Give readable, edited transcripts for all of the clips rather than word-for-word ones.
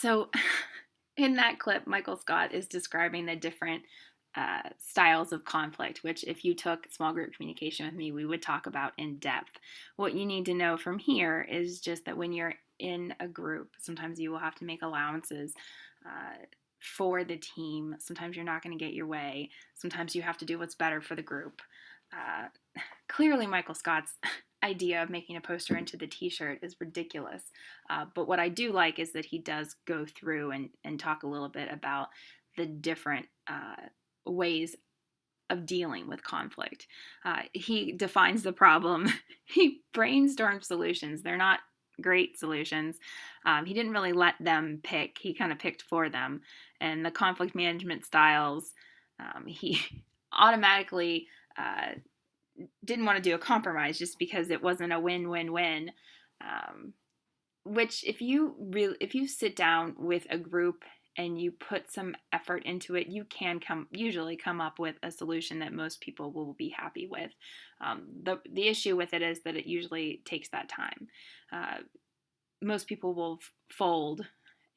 So, in that clip, Michael Scott is describing the different styles of conflict, which, if you took small group communication with me, we would talk about in depth. What you need to know from here is just that when you're in a group, sometimes you will have to make allowances. For the team. Sometimes you're not going to get your way. Sometimes you have to do what's better for the group. Uh, Clearly, Michael Scott's idea of making a poster into the t-shirt is ridiculous. But what I do like is that he does go through and talk a little bit about the different ways of dealing with conflict. He defines the problem. He brainstorms solutions. They're not great solutions. He didn't really let them pick. He kind of picked for them. And the conflict management styles, he automatically didn't want to do a compromise just because it wasn't a win-win-win. Which if you sit down with a group and you put some effort into it, you can usually come up with a solution that most people will be happy with. The issue with it is that it usually takes that time. Most people will fold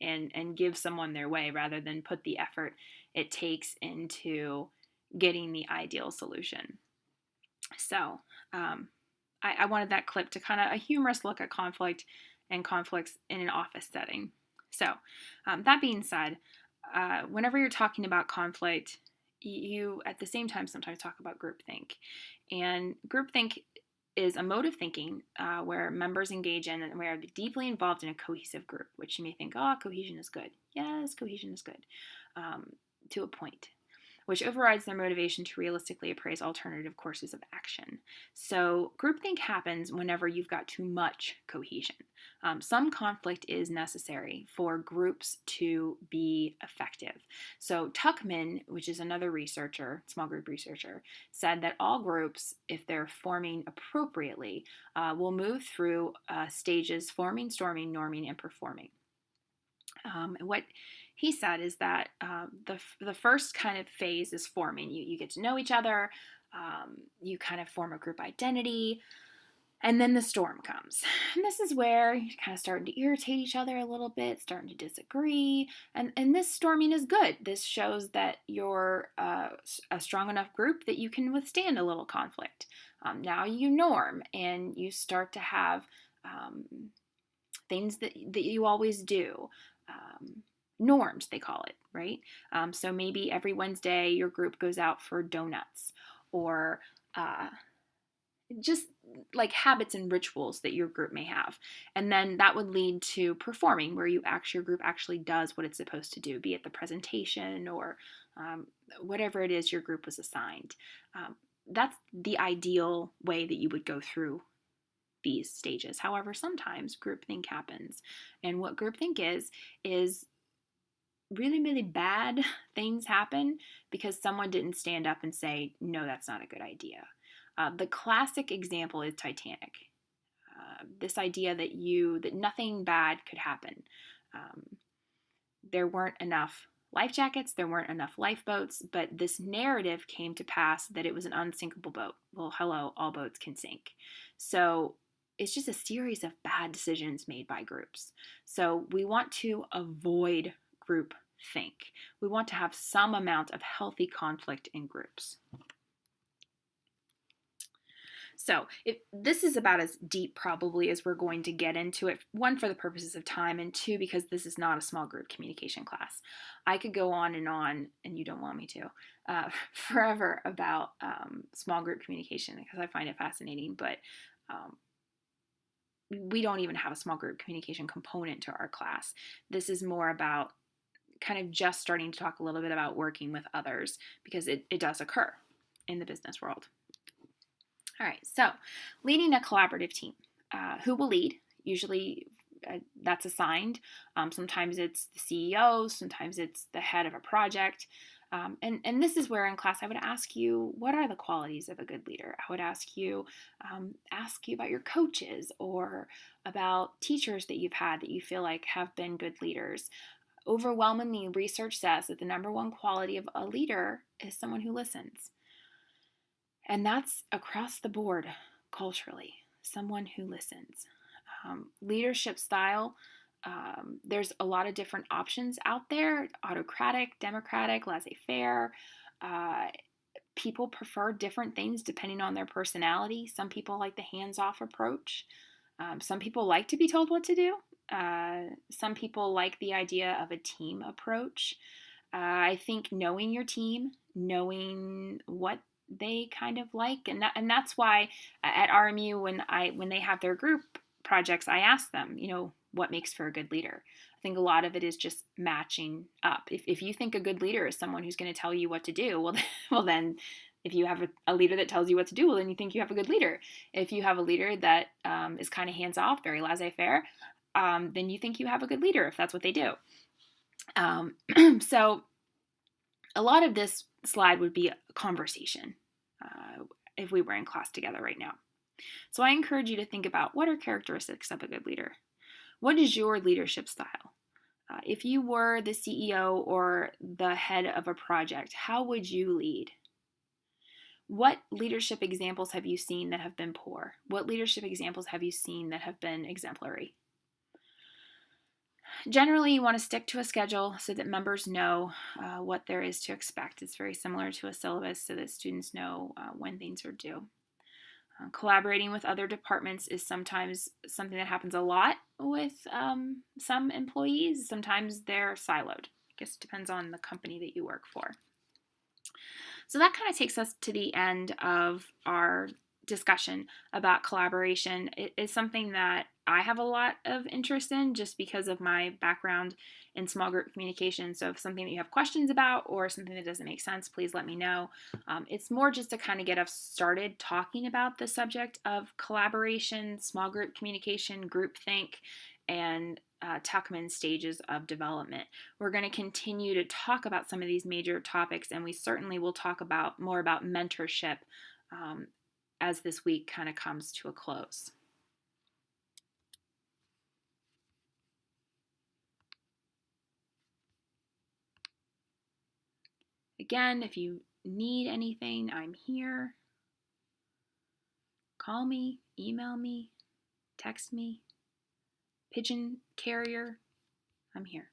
and give someone their way rather than put the effort it takes into getting the ideal solution. So I wanted that clip to kind of a humorous look at conflict and conflicts in an office setting. So that being said, whenever you're talking about conflict, you at the same time sometimes talk about groupthink. And groupthink is a mode of thinking where members engage in and where they're deeply involved in a cohesive group, which you may think, oh, cohesion is good. Yes, cohesion is good to a point, which overrides their motivation to realistically appraise alternative courses of action. So groupthink happens whenever you've got too much cohesion. Some conflict is necessary for groups to be effective. So Tuckman, which is another researcher, small group researcher, said that all groups, if they're forming appropriately, will move through stages forming, storming, norming, and performing. What he said is that the first kind of phase is forming. You get to know each other, you kind of form a group identity, and then the storm comes. And this is where you're kind of starting to irritate each other a little bit, starting to disagree. And this storming is good. This shows that you're a strong enough group that you can withstand a little conflict. Now you norm and you start to have things that you always do. Norms, they call it, right? So maybe every Wednesday your group goes out for donuts, or just like habits and rituals that your group may have. And then that would lead to performing, where your group actually does what it's supposed to do, be it the presentation or whatever it is your group was assigned. That's the ideal way that you would go through these stages. However, sometimes groupthink happens. And what groupthink is really, really bad things happen because someone didn't stand up and say, no, that's not a good idea. The classic example is Titanic. This idea that nothing bad could happen. There weren't enough life jackets, there weren't enough lifeboats, but this narrative came to pass that it was an unsinkable boat. Well, hello, all boats can sink. So it's just a series of bad decisions made by groups. So we want to avoid group think. We want to have some amount of healthy conflict in groups. So this is about as deep probably as we're going to get into it. One, for the purposes of time, and two, because this is not a small group communication class. I could go on, and you don't want me to, forever about small group communication because I find it fascinating, but we don't even have a small group communication component to our class. This is more about kind of just starting to talk a little bit about working with others because it does occur in the business world. All right, so leading a collaborative team. Who will lead? Usually that's assigned. Sometimes it's the CEO, sometimes it's the head of a project. And this is where in class I would ask you, what are the qualities of a good leader? I would ask you about your coaches or about teachers that you've had that you feel like have been good leaders. Overwhelmingly, research says that the number one quality of a leader is someone who listens. And that's across the board culturally, someone who listens. Leadership style There's a lot of different options out there: autocratic, democratic, laissez-faire. Uh, People prefer different things depending on their personality. Some people like the hands-off approach. Some people like to be told what to do. Some people like the idea of a team approach. I think knowing your team, knowing what they kind of like, and that's why at RMU when they have their group projects, I ask them, what makes for a good leader. I think a lot of it is just matching up. If you think a good leader is someone who's going to tell you what to do, well then if you have a leader that tells you what to do, well then you think you have a good leader. If you have a leader that is kind of hands off, very laissez-faire, then you think you have a good leader if that's what they do. So a lot of this slide would be a conversation if we were in class together right now. So I encourage you to think about, what are characteristics of a good leader? What is your leadership style? If you were the CEO or the head of a project, how would you lead? What leadership examples have you seen that have been poor? What leadership examples have you seen that have been exemplary? Generally, you want to stick to a schedule so that members know what there is to expect. It's very similar to a syllabus so that students know when things are due. Collaborating with other departments is sometimes something that happens a lot with some employees. Sometimes they're siloed. I guess it depends on the company that you work for. So that kind of takes us to the end of our discussion about collaboration. It is something that I have a lot of interest in just because of my background in small group communication. So if something that you have questions about or something that doesn't make sense, please let me know. It's more just to kind of get us started talking about the subject of collaboration, small group communication, groupthink, and Tuckman stages of development. We're going to continue to talk about some of these major topics, and we certainly will talk more about mentorship as this week kind of comes to a close. Again, if you need anything, I'm here. Call me, email me, text me, pigeon carrier, I'm here.